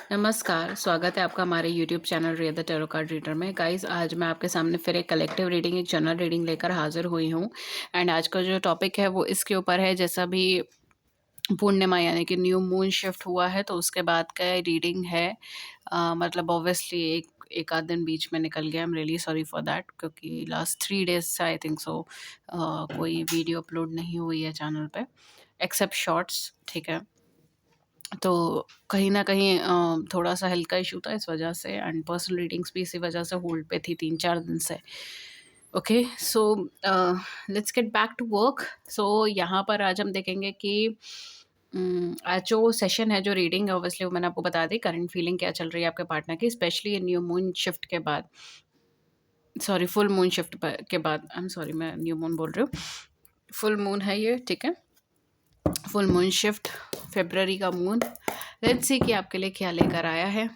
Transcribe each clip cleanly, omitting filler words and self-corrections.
नमस्कार, स्वागत है आपका हमारे YouTube channel real the tarot card reader में। गाइस, आज मैं आपके सामने फिर एक कलेक्टिव रीडिंग, एक जनरल रीडिंग लेकर हाज़िर हुई हूँ। एंड आज का जो टॉपिक है वो इसके ऊपर है, जैसा भी पूर्णिमा यानी कि न्यू मून शिफ्ट हुआ है तो उसके बाद का रीडिंग है। मतलब ऑब्वियसली एक आध दिन बीच में निकल गया। I am really sorry for that, क्योंकि लास्ट 3 डेज़ से आई थिंक सो कोई वीडियो अपलोड नहीं हुई है चैनल पे, एक्सेप्ट शॉर्ट्स, ठीक है। तो कहीं न कहीं थोड़ा-सा हेल्थ का इश्यू था इस वजह से, एंड पर्सनल रीडिंग्स भी इसी वजह से होल्ड पे थी 3-4 दिन से। Okay, so let's get back to work. So यहाँ पर आज हम देखेंगे कि आज जो सेशन है, जो रीडिंग है, ऑब्वियसली वो मैंने आपको बता दी। करंट फीलिंग क्या चल रही है आपके पार्टनर की, स्पेशली ये न्यू मून शिफ्ट के बाद, सॉरी फुल मून शिफ्ट के बाद। आई एम सॉरी, मैं न्यू मून बोल रही हूँ, फुल मून है ये, ठीक है। फुल मून शिफ्ट, फेब्रवरी का मून। लेट्स सी कि आपके लिए क्या लेकर आया है।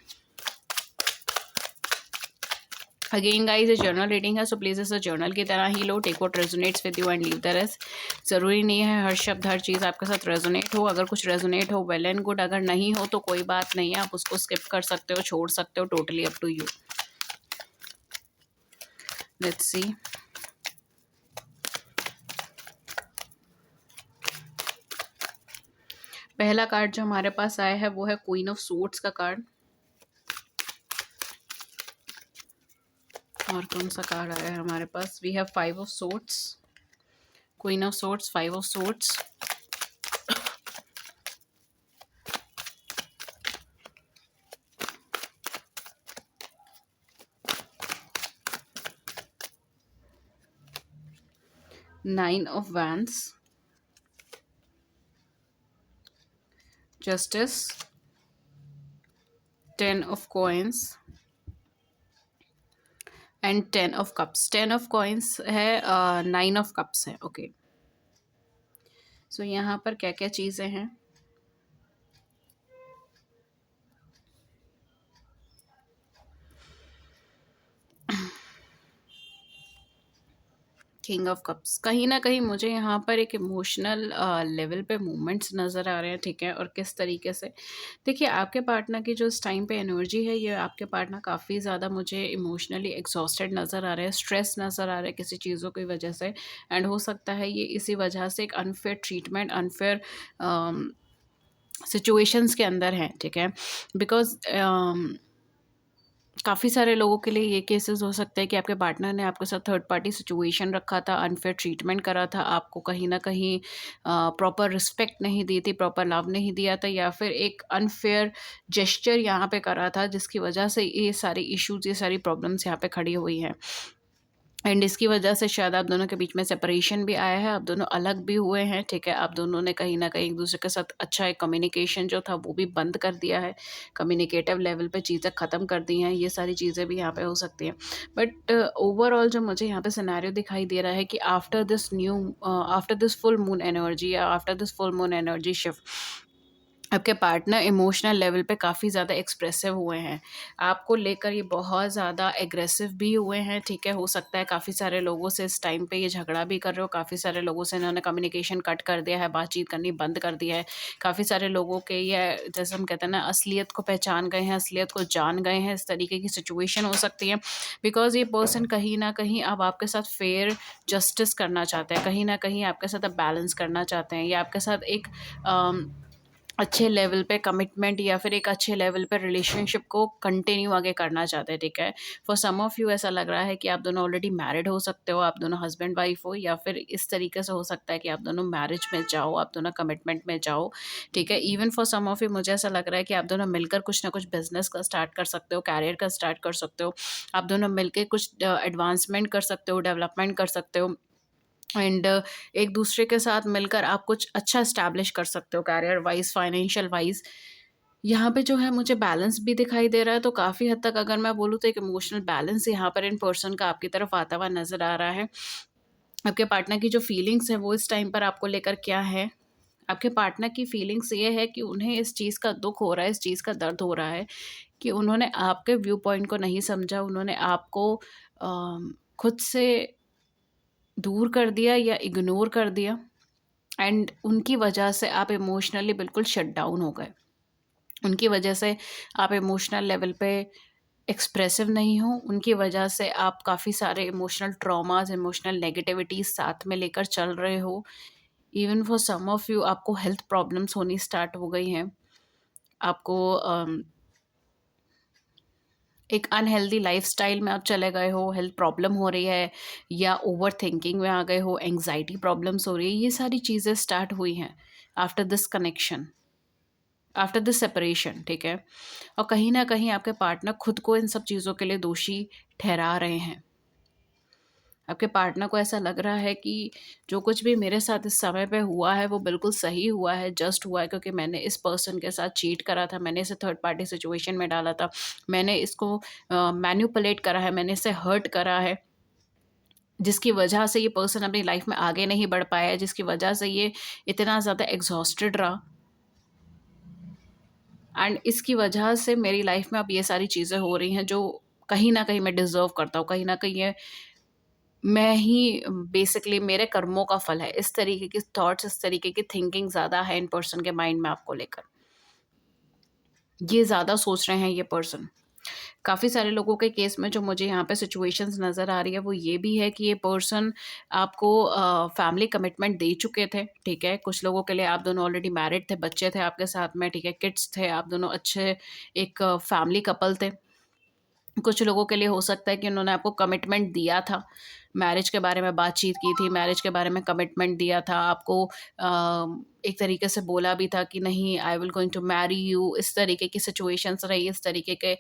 अगेन गाइस, ये जर्नल रीडिंग है, सो प्लीज इसे जर्नल की तरह ही लो। Take what resonates with you and leave the rest. जरूरी नहीं है हर शब्द, हर चीज़ आपके साथ रेजोनेट हो। अगर कुछ रेजोनेट हो, वेल एंड गुड। अगर नहीं हो तो कोई बात नहीं है, आप उसको स्किप कर सकते हो, छोड़ सकते हो, totally up to you. Let's see. पहला कार्ड जो हमारे पास आया है वो है क्वीन ऑफ सोर्ड्स का कार्ड। और कौन सा कार्ड आया है हमारे पास? We have 5 of swords, queen of swords, 5 of swords, 9 of wands, justice, 10 of coins and 10 of cups. 10 of coins है, 9 ऑफ कप्स है। ओके, सो यहाँ पर क्या क्या चीज़ें हैं? किंग ऑफ कप्स, कहीं ना कहीं मुझे यहाँ पर एक इमोशनल लेवल पे मूवमेंट्स नज़र आ रहे हैं, ठीक है। और किस तरीके से, देखिए, आपके पार्टनर की जो इस टाइम पे एनर्जी है, ये आपके पार्टनर काफ़ी ज़्यादा मुझे इमोशनली एग्जॉस्टेड नज़र आ रहे हैं, स्ट्रेस नज़र आ रहा है किसी चीज़ों की वजह से। एंड हो सकता है ये इसी वजह से एक अनफेयर ट्रीटमेंट, अनफेयर सिचुएशंस के अंदर हैं, ठीक है। बिकॉज काफ़ी सारे लोगों के लिए ये केसेस हो सकते हैं कि आपके पार्टनर ने आपके साथ थर्ड पार्टी सिचुएशन रखा था, अनफेयर ट्रीटमेंट करा था, आपको कहीं न कहीं प्रॉपर रिस्पेक्ट नहीं दी थी, प्रॉपर लव नहीं दिया था, या फिर एक अनफेयर जेस्चर यहाँ पे करा था, जिसकी वजह से ये सारी इश्यूज़, ये सारी प्रॉब्लम्स यहाँ पे खड़ी हुई हैं। एंड इसकी वजह से शायद आप दोनों के बीच में सेपरेशन भी आया है, आप दोनों अलग भी हुए हैं, ठीक है। आप दोनों ने कहीं न कहीं एक-दूसरे के साथ अच्छा एक कम्युनिकेशन जो था वो भी बंद कर दिया है, कम्युनिकेटिव लेवल पे चीज़ें ख़त्म कर दी हैं, ये सारी चीज़ें भी यहाँ पे हो सकती हैं। बट ओवरऑल जो मुझे यहाँ पे सिनेरियो दिखाई दे रहा है कि after this full moon energy, या after this full moon energy shift, आपके पार्टनर इमोशनल लेवल पे काफ़ी ज़्यादा एक्सप्रेसिव हुए हैं। आपको लेकर ये बहुत ज़्यादा एग्रेसिव भी हुए हैं, ठीक है। हो सकता है काफ़ी सारे लोगों से इस टाइम पे ये झगड़ा भी कर रहे हो, काफ़ी सारे लोगों से इन्होंने कम्युनिकेशन कट कर दिया है, बातचीत करनी बंद कर दिया है। काफ़ी सारे लोगों के ये, जैसे हम कहते हैं ना, असलियत को पहचान गए हैं, असलियत को जान गए हैं। इस तरीके की सिचुएशन हो सकती है, बिकॉज़ ये पर्सन कहीं न कहीं अब आपके साथ फेयर जस्टिस करना चाहते हैं, कहीं न कहीं आपके साथ अब बैलेंस करना चाहते हैं, या आपके साथ एक अम अच्छे लेवल पे कमिटमेंट, या फिर एक अच्छे लेवल पे रिलेशनशिप को कंटिन्यू आगे करना चाहते हैं, ठीक है। फॉर सम ऑफ यू ऐसा लग रहा है कि आप दोनों ऑलरेडी मैरिड हो सकते हो, आप दोनों हस्बैंड वाइफ हो, या फिर इस तरीके से हो सकता है कि आप दोनों मैरिज में जाओ, आप दोनों कमिटमेंट में जाओ, ठीक है। Even for some of you मुझे ऐसा लग रहा है कि आप दोनों मिलकर कुछ ना कुछ बिजनेस का स्टार्ट कर सकते हो, कैरियर का स्टार्ट कर सकते हो, आप दोनों मिलकर कुछ एडवांसमेंट कर सकते हो, डेवलपमेंट कर सकते हो। एंड एक दूसरे के साथ मिलकर आप कुछ अच्छा इस्टेब्लिश कर सकते हो, कैरियर वाइज, फाइनेंशियल वाइज। यहाँ पे जो है मुझे बैलेंस भी दिखाई दे रहा है, तो काफ़ी हद तक अगर मैं बोलूँ तो एक इमोशनल बैलेंस यहाँ पर इन पर्सन का आपकी तरफ आता हुआ नज़र आ रहा है। आपके पार्टनर की जो फीलिंग्स हैं वो इस टाइम पर आपको लेकर क्या है? आपके पार्टनर की फीलिंग्स ये है कि उन्हें इस चीज़ का दुख हो रहा है, इस चीज़ का दर्द हो रहा है कि उन्होंने आपके व्यू पॉइंट को नहीं समझा, उन्होंने आपको खुद से दूर कर दिया या इग्नोर कर दिया, एंड उनकी वजह से आप इमोशनली बिल्कुल शट डाउन हो गए। उनकी वजह से आप इमोशनल लेवल पे एक्सप्रेसिव नहीं हो, उनकी वजह से आप काफ़ी सारे इमोशनल ट्रॉमास, इमोशनल नेगेटिविटीज़ साथ में लेकर चल रहे हो। Even for some of you आपको हेल्थ प्रॉब्लम्स होनी स्टार्ट हो गई हैं। आपको एक अनहेल्दी लाइफ़स्टाइल में आप चले गए हो, हेल्थ प्रॉब्लम हो रही है या ओवरथिंकिंग में आ गए हो, एंग्ज़ायटी प्रॉब्लम्स हो रही है, ये सारी चीज़ें स्टार्ट हुई हैं after this connection, after this separation, ठीक है? और कहीं न कहीं आपके पार्टनर खुद को इन सब चीज़ों के लिए दोषी ठहरा रहे हैं। आपके पार्टनर को ऐसा लग रहा है कि जो कुछ भी मेरे साथ इस समय पे हुआ है वो बिल्कुल सही हुआ है, जस्ट हुआ है क्योंकि मैंने इस पर्सन के साथ चीट करा था, मैंने इसे थर्ड पार्टी सिचुएशन में डाला था, मैंने इसको मैनिपुलेट करा है, मैंने इसे हर्ट करा है, जिसकी वजह से ये पर्सन अपनी लाइफ में आगे नहीं बढ़ पाया है, जिसकी वजह से ये इतना ज़्यादा एग्ज़ॉस्टेड रहा एंड इसकी वजह से मेरी लाइफ में अब ये सारी चीज़ें हो रही हैं जो कहीं न कहीं मैं डिज़र्व करता हूँ, कहीं न कहीं ये मैं ही बेसिकली मेरे कर्मों का फल है। इस तरीके की थॉट्स, इस तरीके की थिंकिंग ज़्यादा है इन पर्सन के माइंड में आपको लेकर। ये ज़्यादा सोच रहे हैं ये पर्सन। काफ़ी सारे लोगों के केस में जो मुझे यहाँ पे सिचुएशंस नज़र आ रही है वो ये भी है कि ये पर्सन आपको फैमिली कमिटमेंट दे चुके थे, ठीक है? कुछ लोगों के लिए आप दोनों ऑलरेडी मैरिड थे, बच्चे थे आपके साथ में, ठीक है? किड्स थे, आप दोनों अच्छे एक फैमिली कपल थे। कुछ लोगों के लिए हो सकता है कि उन्होंने आपको कमिटमेंट दिया था, मैरिज के बारे में बातचीत की थी, मैरिज के बारे में कमिटमेंट दिया था, आपको एक तरीके से बोला भी था कि नहीं I will going to marry you, इस तरीके की सिचुएशंस रही, इस तरीके के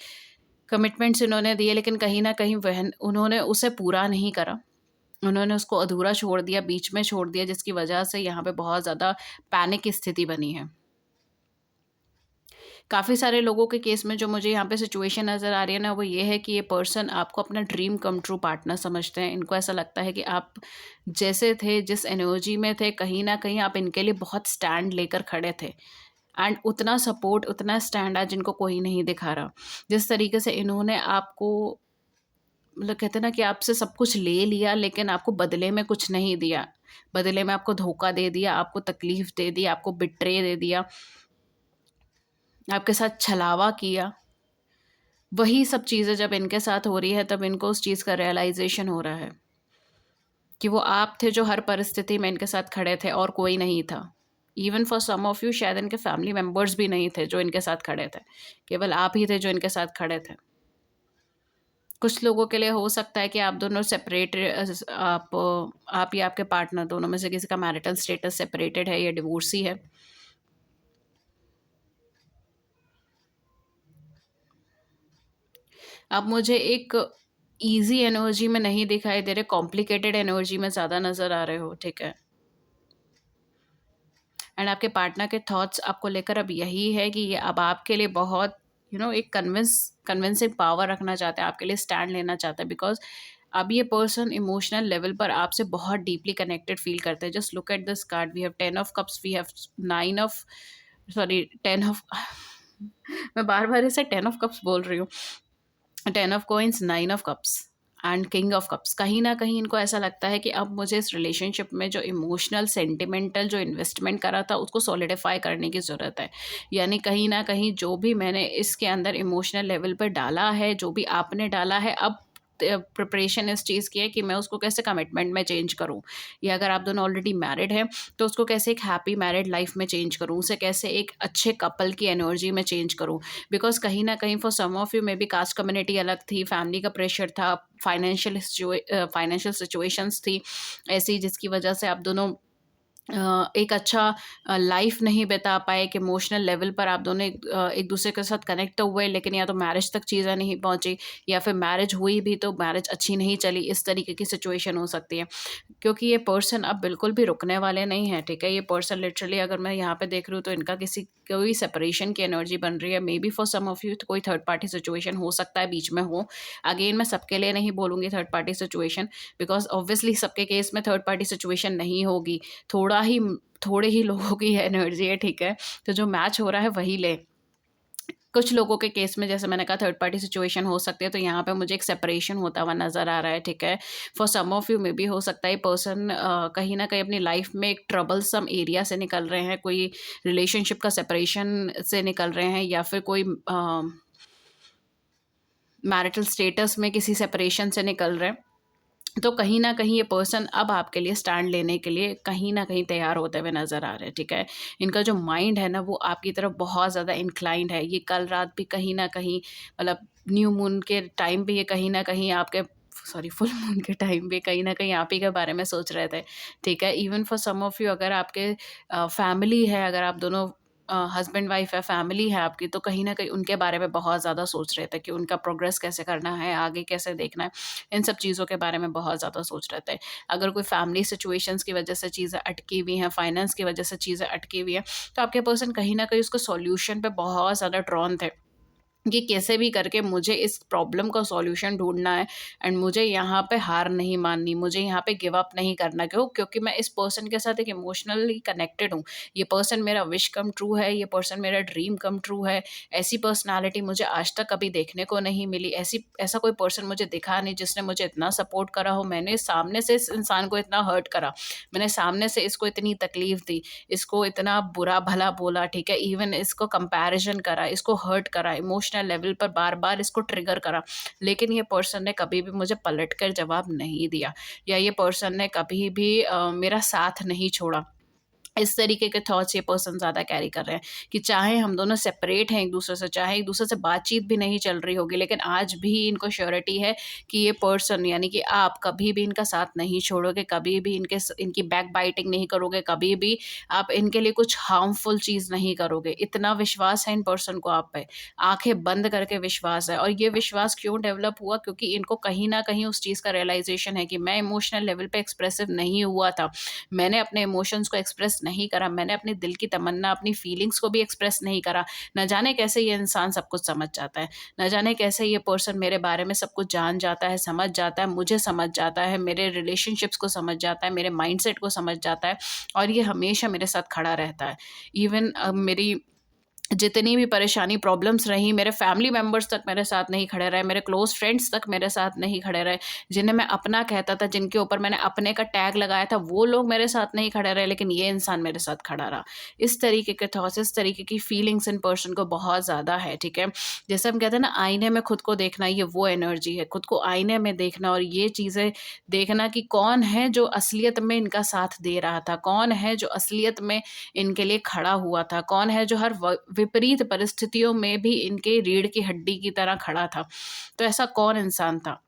कमिटमेंट्स इन्होंने दिए लेकिन कहीं न कहीं वह उन्होंने उसे पूरा नहीं करा। उन्होंने उसको अधूरा छोड़ दिया, बीच में छोड़ दिया जिसकी वजह से यहाँ पे बहुत ज़्यादा पैनिक की स्थिति बनी है। काफ़ी सारे लोगों के केस में जो मुझे यहाँ पे सिचुएशन नज़र आ रही है ना, वो ये है कि ये पर्सन आपको अपना ड्रीम कम ट्रू पार्टनर समझते हैं। इनको ऐसा लगता है कि आप जैसे थे, जिस एनर्जी में थे, कहीं न कहीं आप इनके लिए बहुत स्टैंड लेकर खड़े थे एंड उतना सपोर्ट, उतना स्टैंड आज इनको कोई नहीं दिखा रहा। जिस तरीके से इन्होंने आपको मतलब कहते हैं ना कि आपसे सब कुछ ले लिया लेकिन आपको बदले में कुछ नहीं दिया। बदले में आपको धोखा दे दिया, आपको तकलीफ़ दे दी, आपको बिट्रे दे दिया, आपके साथ छलावा किया। वही सब चीज़ें जब इनके साथ हो रही है तब इनको उस चीज़ का रियलाइज़ेशन हो रहा है कि वो आप थे जो हर परिस्थिति में इनके साथ खड़े थे और कोई नहीं था। Even for some of you शायद इनके फैमिली मेंबर्स भी नहीं थे जो इनके साथ खड़े थे। केवल आप ही थे जो इनके साथ खड़े थे। कुछ लोगों के लिए हो सकता है कि आप दोनों सेपरेट आप या आपके पार्टनर दोनों में से किसी का मैरिटल स्टेटस सेपरेटेड है या डिवोर्सी है। आप मुझे एक ईज़ी एनर्जी में नहीं दिखाई दे रहे, कॉम्प्लिकेटेड एनर्जी में ज़्यादा नज़र आ रहे हो, ठीक है? एंड आपके पार्टनर के थॉट्स आपको लेकर अब यही है कि ये अब आपके लिए बहुत एक कन्विंसिंग पावर रखना चाहते हैं, आपके लिए स्टैंड लेना चाहते हैं बिकॉज़ अब ये पर्सन इमोशनल लेवल पर आपसे बहुत डीपली कनेक्टेड फ़ील करते हैं। Just look at this card, we have 10 of cups, we have 9 of sorry 10 of मैं बार-बार इसे 10 ऑफ कप्स बोल रही हूँ। 10 of coins, 9 of cups and king of cups. कहीं न कहीं इनको ऐसा लगता है कि अब मुझे इस रिलेशनशिप में जो इमोशनल, सेंटिमेंटल जो इन्वेस्टमेंट करा था उसको सॉलिडिफ़ाई करने की ज़रूरत है। यानी कहीं न कहीं जो भी मैंने इसके अंदर इमोशनल लेवल पे डाला है, जो भी आपने डाला है, अब प्रिपरेशन इस चीज़ की है कि मैं उसको कैसे कमिटमेंट में चेंज करूँ। या अगर आप दोनों ऑलरेडी मैरिड हैं, तो उसको कैसे एक हैप्पी मैरिड लाइफ़ में चेंज करूँ, उसे कैसे एक अच्छे कपल की एनर्जी में चेंज करूँ। बिकॉज़ कहीं न कहीं for some of you maybe caste community अलग थी, फैमिली का प्रेशर था, फाइनेंशियल सिचुएशंस थी ऐसी जिसकी वजह से आप दोनों एक अच्छा लाइफ नहीं बिता पाए, एक इमोशनल लेवल पर आप दोनों एक दूसरे के साथ कनेक्ट तो हुए लेकिन या तो मैरिज तक चीज़ें नहीं पहुँची या फिर मैरिज हुई भी तो मैरिज अच्छी नहीं चली, इस तरीके की सिचुएशन हो सकती है। क्योंकि ये पर्सन अब बिल्कुल भी रुकने वाले नहीं हैं, ठीक है? ये पर्सन लिटरली अगर मैं यहाँ पे देख रही हूँ तो इनका किसी कोई सेपरेशन की एनर्जी बन रही है। Maybe for some of you कोई थर्ड पार्टी सिचुएशन हो सकता है बीच में हो। अगेन मैं सबके लिए नहीं बोलूँगी third party situation because obviously सबके केस में थर्ड पार्टी सिचुएशन नहीं होगी। थोड़े ही लोगों की एनर्जी है, ठीक है? तो जो मैच हो रहा है वही लें। कुछ लोगों के केस में जैसे मैंने कहा थर्ड पार्टी सिचुएशन हो सकती है, तो यहाँ पे मुझे एक सेपरेशन होता हुआ नज़र आ रहा है, ठीक है। फॉर सम ऑफ यू में भी हो सकता है पर्सन कहीं ना कहीं अपनी लाइफ में एक ट्रबलसम एरिया से निकल रहे हैं, कोई रिलेशनशिप का सेपरेशन से निकल रहे हैं, या फिर कोई मैरिटल स्टेटस में किसी सेपरेशन से निकल रहे हैं। तो कहीं न कहीं ये पर्सन अब आपके लिए स्टैंड लेने के लिए कहीं न कहीं तैयार होते हुए नज़र आ रहे हैं, ठीक है। इनका जो माइंड है ना वो आपकी तरफ बहुत ज़्यादा इंक्लाइंड है। ये कल रात भी कहीं न कहीं मतलब न्यू मून के टाइम पे ये कहीं न कहीं आपके सॉरी फुल मून के टाइम पे कहीं न कहीं आप ही के बारे में सोच रहे थे, ठीक है। Even for some of you अगर आपके फैमिली है, अगर आप दोनों हस्बैंड वाइफ है, फैमिली है आपकी, तो कहीं न कहीं उनके बारे में बहुत ज़्यादा सोच रहे थे कि उनका प्रोग्रेस कैसे करना है, आगे कैसे देखना है। इन सब चीज़ों के बारे में बहुत ज़्यादा सोच रहे थे। अगर कोई फैमिली सिचुएशंस की वजह से चीज़ें अटकी हुई हैं, फाइनेंस की वजह से चीज़ें अटकी हुई हैं, तो आपके पर्सन कहीं न कहीं उसको सॉल्यूशन पे बहुत ज़्यादा ड्रॉन थे। कि कैसे भी करके मुझे इस प्रॉब्लम का सॉल्यूशन ढूँढना है एंड मुझे यहाँ पे हार नहीं माननी, मुझे यहाँ पे गिव अप नहीं करना। क्यों? क्योंकि मैं इस पर्सन के साथ एक इमोशनली कनेक्टेड हूँ। ये पर्सन मेरा विश कम ट्रू है, ये पर्सन मेरा ड्रीम कम ट्रू है। ऐसी पर्सनैलिटी मुझे आज तक कभी देखने को नहीं मिली। ऐसा कोई पर्सन मुझे दिखा नहीं जिसने मुझे इतना सपोर्ट करा हो। मैंने सामने से इस इंसान को इतना हर्ट करा, मैंने सामने से इसको इतनी तकलीफ़ दी, इसको इतना बुरा-भला बोला, ठीक है? इवन इसको कंपैरिज़न करा, इसको हर्ट करा, इमोशनल लेवल पर बार-बार इसको ट्रिगर करा। लेकिन ये पर्सन ने कभी भी मुझे पलट कर जवाब नहीं दिया, या ये पर्सन ने कभी भी मेरा साथ नहीं छोड़ा। इस तरीके के थॉट्स ये पर्सन ज़्यादा कैरी कर रहे हैं कि चाहे हम दोनों सेपरेट हैं एक-दूसरे से, चाहे एक-दूसरे से बातचीत भी नहीं चल रही होगी, लेकिन आज भी इनको श्योरिटी है कि ये पर्सन यानी कि आप कभी भी इनका साथ नहीं छोड़ोगे, कभी भी इनकी बैक बाइटिंग नहीं करोगे, कभी भी आप इनके लिए कुछ हार्मफुल चीज़ नहीं करोगे। इतना विश्वास है इन पर्सन को आप पे, आँखें बंद करके विश्वास है। और ये विश्वास क्यों डेवलप हुआ? क्योंकि इनको कहीं न कहीं उस चीज़ का रियलाइज़ेशन है कि मैं इमोशनल लेवल पे एक्सप्रेसिव नहीं हुआ था। मैंने अपने इमोशंस को एक्सप्रेस नहीं करा, मैंने अपने दिल की तमन्ना, अपनी फीलिंग्स को भी एक्सप्रेस नहीं करा। न जाने कैसे ये इंसान सब कुछ समझ जाता है, न जाने कैसे ये पर्सन मेरे बारे में सब कुछ जान जाता है, समझ जाता है, मुझे समझ जाता है, मेरे रिलेशनशिप्स को समझ जाता है, मेरे माइंडसेट को समझ जाता है, और ये हमेशा मेरे साथ खड़ा रहता है। इवन मेरी जितनी भी परेशानी, प्रॉब्लम्स रहीं, मेरे फैमिली मेंबर्स तक मेरे साथ नहीं खड़े रहे, मेरे क्लोज़ फ्रेंड्स तक मेरे साथ नहीं खड़े रहे, जिन्हें मैं अपना कहता था, जिनके ऊपर मैंने अपने का टैग लगाया था, वो लोग मेरे साथ नहीं खड़े रहे, लेकिन ये इंसान मेरे साथ खड़ा रहा। इस तरीके के थॉट्स, इस तरीके की फीलिंग्स इन पर्सन को बहुत ज़्यादा है, ठीक है? जैसे हम कहते हैं ना, आईने में खुद को देखना, ये वो एनर्जी है, खुद को आईने में देखना और ये चीज़ें देखना कि कौन है जो असलियत में इनका साथ दे रहा था, कौन है जो असलियत में इनके लिए खड़ा हुआ था, कौन है जो हर विपरीत परिस्थितियों में भी इनके रीढ़ की हड्डी की तरह खड़ा था। तो ऐसा कौन इंसान था?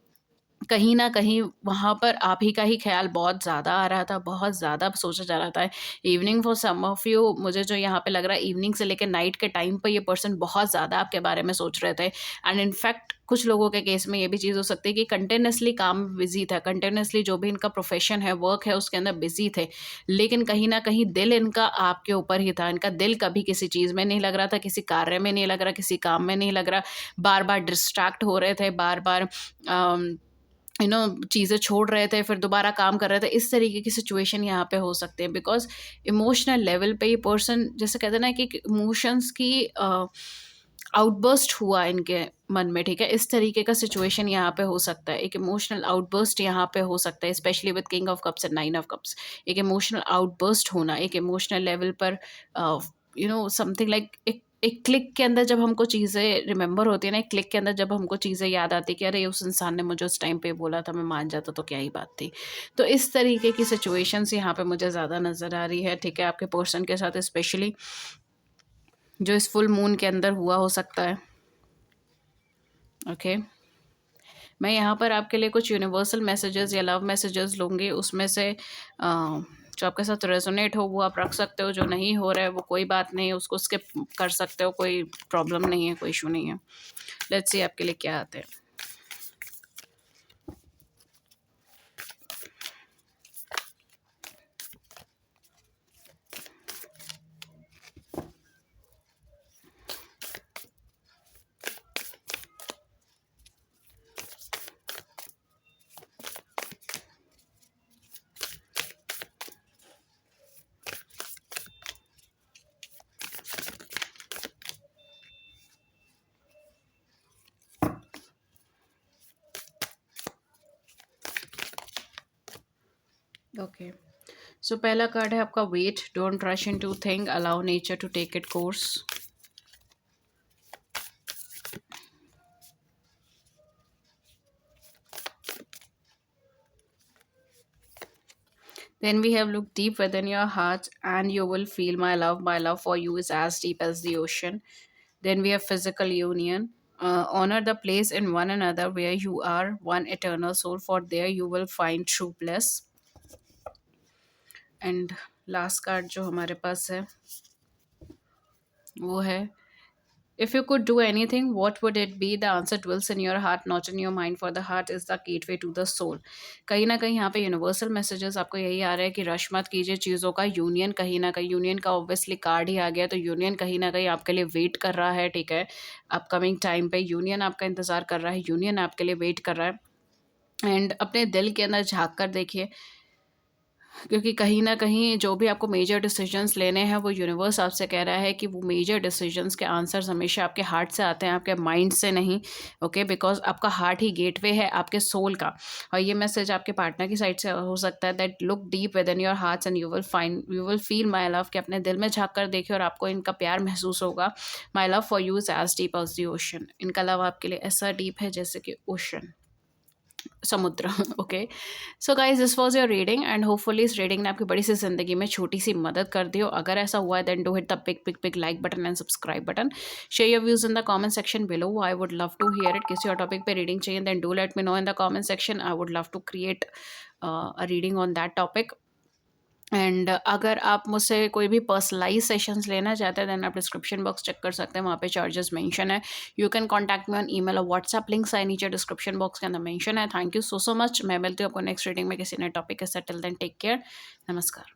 कहीं न कहीं वहाँ पर आप ही का ही ख़्याल बहुत ज़्यादा आ रहा था, बहुत ज़्यादा सोचा जा रहा था। Evening for some of you, मुझे जो यहाँ पे लग रहा है इवनिंग से लेके नाइट के टाइम पे ये पर्सन बहुत ज़्यादा आपके बारे में सोच रहे थे। एंड इनफैक्ट कुछ लोगों के केस में ये भी चीज़ हो सकती है कि कंटीन्यूअसली काम में बिज़ी था, कंटीन्यूअसली जो भी इनका प्रोफ़ेशन है, वर्क है, उसके अंदर बिज़ी थे। लेकिन कहीं न कहीं दिल इनका आपके ऊपर ही था। इनका दिल कभी किसी चीज़ में नहीं लग रहा था, किसी कार्य में नहीं लग रहा, किसी काम में नहीं लग रहा। बार-बार डिस्ट्रैक्ट हो रहे थे, बार-बार चीज़ें छोड़ रहे थे, फिर दोबारा काम कर रहे थे। इस तरीके की सिचुएशन यहाँ पे हो सकते हैं, बिकॉज़ इमोशनल लेवल पे ये पर्सन, जैसे कहते हैं ना कि एक इमोशंस की आउटबर्स्ट हुआ इनके मन में, ठीक है? इस तरीके का सिचुएशन यहाँ पे हो सकता है। एक इमोशनल आउटबर्स्ट यहाँ पे हो सकता है, specially with king of cups and nine of cups. एक इमोशनल आउटबर्स्ट होना, एक इमोशनल लेवल पर समथिंग लाइक एक क्लिक के अंदर जब हमको चीज़ें रिमेंबर होती है ना, एक क्लिक के अंदर जब हमको चीज़ें याद आती है कि अरे उस इंसान ने मुझे उस टाइम पे बोला था, मैं मान जाता तो क्या ही बात थी। तो इस तरीके की सिचुएशंस यहाँ पे मुझे ज़्यादा नज़र आ रही है, ठीक है? आपके पर्सन के साथ स्पेशली जो इस फुल मून के अंदर हुआ हो सकता है, ओके? मैं यहाँ पर आपके लिए कुछ यूनिवर्सल मैसेजेस या लव मैसेजेस लूँगी, उसमें से जो आपके साथ रेजोनेट हो वो आप रख सकते हो, जो नहीं हो रहा है वो कोई बात नहीं है, उसको स्किप कर सकते हो, कोई प्रॉब्लम नहीं है, कोई इशू नहीं है। लेट्स सी आपके लिए क्या आते हैं। ओके, सो पहला कार्ड है आपका wait, don't rush into thing, allow nature to take it course. Then we have look deep within your heart and you will feel my love. My love for you is as deep as the ocean. Then we have physical union. Honor the place in one another where you are one eternal soul, for there you will find true bliss. And last card जो हमारे पास है वो है, if you could do anything what would it be, the answer dwells in your heart not in your mind, for the heart is the gateway to the soul. कहीं ना कहीं यहाँ पे यूनिवर्सल मैसेजेस आपको यही आ रहा है कि रश मत कीजिए चीज़ों का। यूनियन कहीं ना कहीं, यूनियन का ऑब्वियसली कार्ड ही आ गया, तो यूनियन कहीं ना कहीं आपके लिए वेट कर रहा है, ठीक है। अपकमिंग टाइम पे यूनियन आपका इंतज़ार कर रहा है, यूनियन आपके लिए वेट कर रहा है। एंड अपने दिल के अंदर झाँक कर देखिए, क्योंकि कहीं न कहीं जो भी आपको मेजर डिसीजंस लेने हैं वो यूनिवर्स आपसे कह रहा है कि वो मेजर डिसीजंस के आंसर्स हमेशा आपके हार्ट से आते हैं, आपके माइंड से नहीं। ओके, बिकॉज़ आपका हार्ट ही गेटवे है आपके सोल का। और ये मैसेज आपके पार्टनर की साइड से हो सकता है that look deep with in your hearts and you will feel my love, कि अपने दिल में झाँक कर देखिए और आपको इनका प्यार महसूस होगा। My love for you is as deep as the ocean. इनका लव आपके लिए ऐसा डीप है जैसे कि ओशन, समुद्र। Okay, so guys this was your reading and hopefully इस रीडिंग ने आपकी बड़ी सी जिंदगी में छोटी सी मदद कर दी हो। अगर ऐसा हुआ है then do hit the big big big like button and subscribe button. Share your views in the comment section below, I would love to hear it. किसी और टॉपिक पे रीडिंग चाहिए then do let me know in the comment section, I would love to create a reading on that topic. And अगर आप मुझसे कोई भी personalise sessions लेना चाहते हैं देन आप डिस्क्रिप्शन बॉक्स चेक कर सकते हैं, वहाँ पे चार्जेस मेंशन है। You can contact me on email और व्हाट्सएप, लिंक्स आई नीचे डिस्क्रिप्शन बॉक्स के अंदर मेंशन है। Thank you so much. मैं मिलती हूँ आपको नेक्स्ट रीडिंग में किसी नए टॉपिक के साथ। टिल देन टेक केयर, नमस्कार।